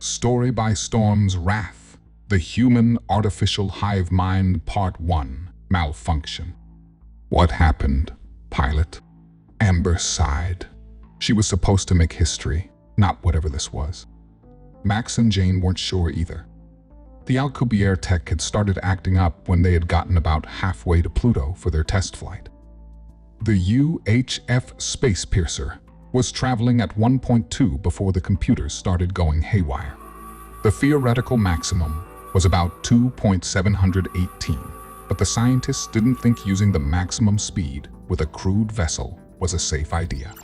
Story by Storm's Wrath, the Human Artificial Hive Mind Part 1, Malfunction. What happened, pilot? Amber sighed. She was supposed to make history, not whatever this was. Max and Jane weren't sure either. The Alcubierre tech had started acting up when they had gotten about halfway to Pluto for their test flight. The UHF Space Piercer was traveling at 1.2 before the computers started going haywire. The theoretical maximum was about 2.718, but the scientists didn't think using the maximum speed with a crewed vessel was a safe idea.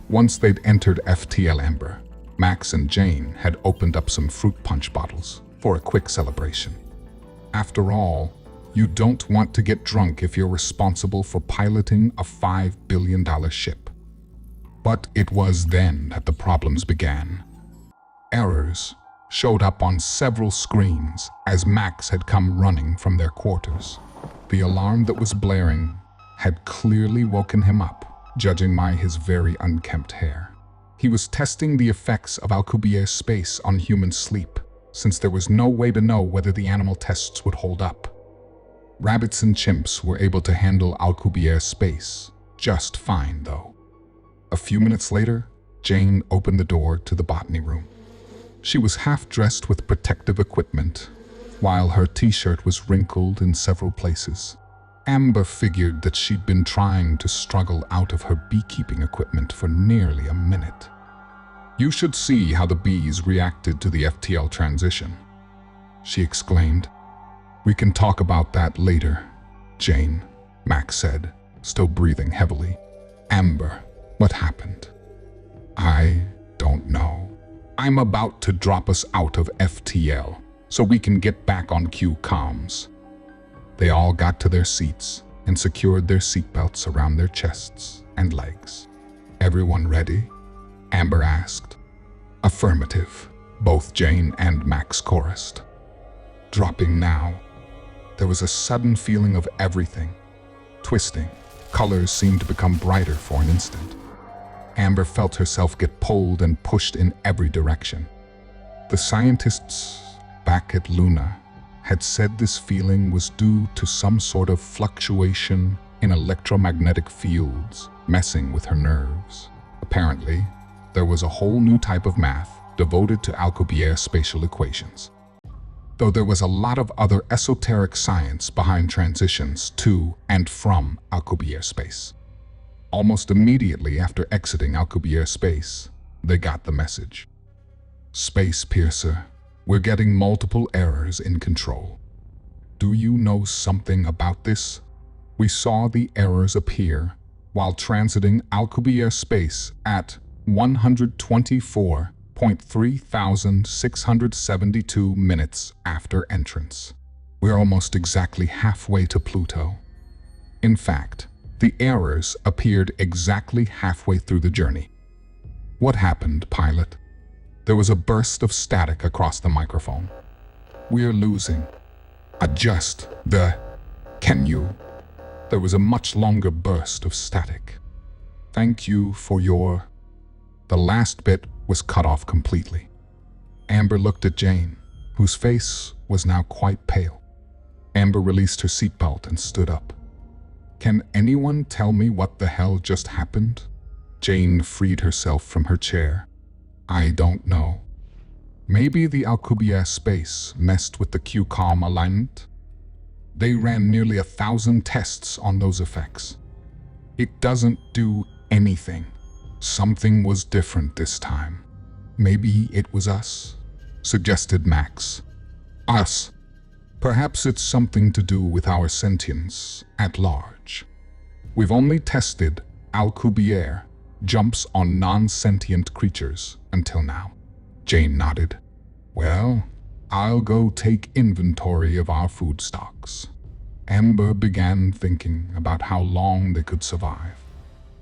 Once they'd entered FTL Amber, Max and Jane had opened up some fruit punch bottles for a quick celebration. After all, you don't want to get drunk if you're responsible for piloting a $5 billion ship. But it was then that the problems began. Errors showed up on several screens as Max had come running from their quarters. The alarm that was blaring had clearly woken him up, judging by his very unkempt hair. He was testing the effects of Alcubierre's space on human sleep, since there was no way to know whether the animal tests would hold up. Rabbits and chimps were able to handle Alcubierre's space just fine, though. A few minutes later, Jane opened the door to the botany room. She was half-dressed with protective equipment, while her t-shirt was wrinkled in several places. Amber figured that she'd been trying to struggle out of her beekeeping equipment for nearly a minute. "You should see how the bees reacted to the FTL transition," she exclaimed. "We can talk about that later, Jane," Max said, still breathing heavily. "Amber, what happened?" "I don't know. I'm about to drop us out of FTL so we can get back on Q comms." They all got to their seats and secured their seatbelts around their chests and legs. "Everyone ready?" Amber asked. "Affirmative," both Jane and Max chorused. Dropping now, there was a sudden feeling of everything twisting. Colors seemed to become brighter for an instant. Amber felt herself get pulled and pushed in every direction. The scientists back at Luna had said this feeling was due to some sort of fluctuation in electromagnetic fields messing with her nerves. Apparently, there was a whole new type of math devoted to Alcubierre spatial equations. Though there was a lot of other esoteric science behind transitions to and from Alcubierre space. Almost immediately after exiting Alcubierre space, they got the message. "Space Piercer, we're getting multiple errors in control. Do you know something about this? We saw the errors appear while transiting Alcubierre space at 124.3672 minutes after entrance. We're almost exactly halfway to Pluto. In fact, the errors appeared exactly halfway through the journey." "What happened, pilot?" There was a burst of static across the microphone. "We're losing. Adjust the... Can you?" There was a much longer burst of static. "Thank you for your..." The last bit was cut off completely. Amber looked at Jane, whose face was now quite pale. Amber released her seatbelt and stood up. "Can anyone tell me what the hell just happened?" Jane freed herself from her chair. "I don't know. Maybe the Alcubierre space messed with the Q-com alignment? They ran nearly 1,000 tests on those effects. It doesn't do anything. Something was different this time. Maybe it was us," suggested Max. "Us? Perhaps it's something to do with our sentience at large. We've only tested Alcubierre jumps on non-sentient creatures until now." Jane nodded. "Well, I'll go take inventory of our food stocks." Amber began thinking about how long they could survive.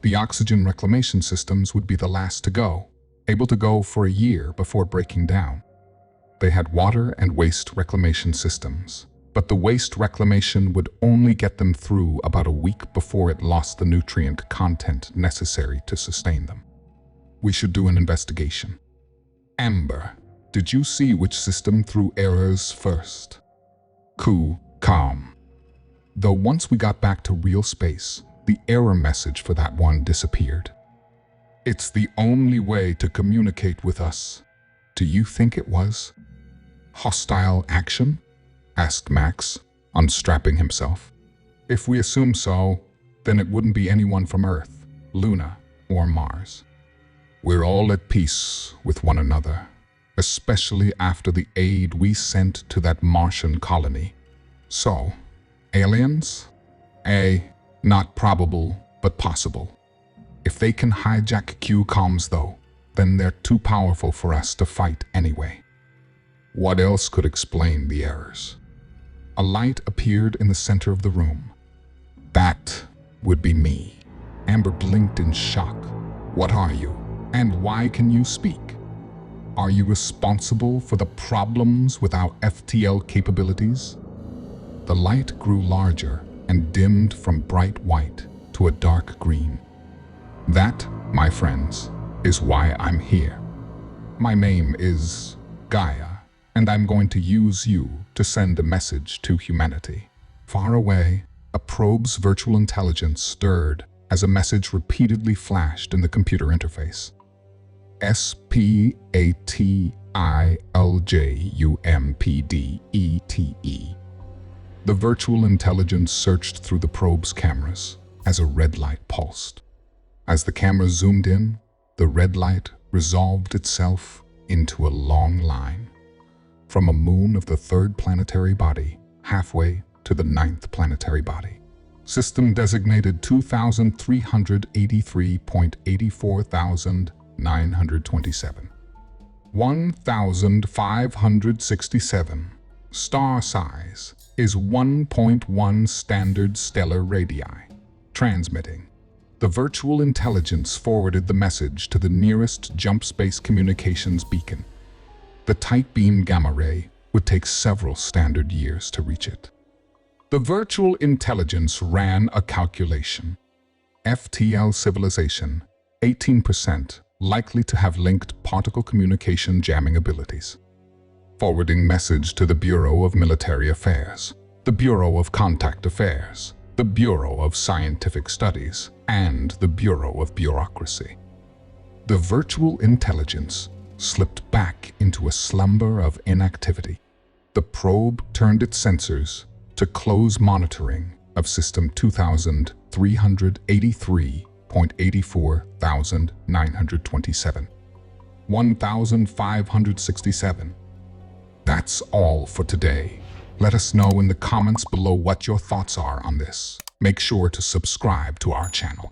The oxygen reclamation systems would be the last to go, able to go for a year before breaking down. They had water and waste reclamation systems, but the waste reclamation would only get them through about a week before it lost the nutrient content necessary to sustain them. "We should do an investigation." "Amber, Did you see which system threw errors first? Calm. Though once we got back to real space, the error message for that one disappeared. It's the only way to communicate with us. Do you think it was? Hostile action? Asked Max, unstrapping himself. If we assume so, then it wouldn't be anyone from Earth, Luna, or Mars. We're all at peace with one another, especially after the aid we sent to that Martian colony. So, aliens? Not probable, but possible. If they can hijack Q-comms though, then they're too powerful for us to fight anyway. What else could explain the errors? A light appeared in the center of the room. That would be me. Amber blinked in shock. What are you? And why can you speak? Are you responsible for the problems with our FTL capabilities? The light grew larger and dimmed from bright white to a dark green. That, my friends, is why I'm here. My name is Gaia, and I'm going to use you to send a message to humanity. Far away, a probe's virtual intelligence stirred as a message repeatedly flashed in the computer interface. SPATILJUMPDETE. The virtual intelligence searched through the probe's cameras as a red light pulsed. As the camera zoomed in, the red light resolved itself into a long line, from a moon of the third planetary body halfway to the ninth planetary body. System designated 2383.84,927. 1567. Star size is 1.1 standard stellar radii. Transmitting. The virtual intelligence forwarded the message to the nearest jump space communications beacon. The tight beam gamma ray would take several standard years to reach it. The virtual intelligence ran a calculation. FTL civilization, 18% likely to have linked particle communication jamming abilities. Forwarding message to the Bureau of Military Affairs, the Bureau of Contact Affairs, the Bureau of Scientific Studies, and the Bureau of Bureaucracy. The virtual intelligence slipped back into a slumber of inactivity. The probe turned its sensors to close monitoring of system 2383.84,927. 1567. That's all for today. Let us know in the comments below what your thoughts are on this. Make sure to subscribe to our channel.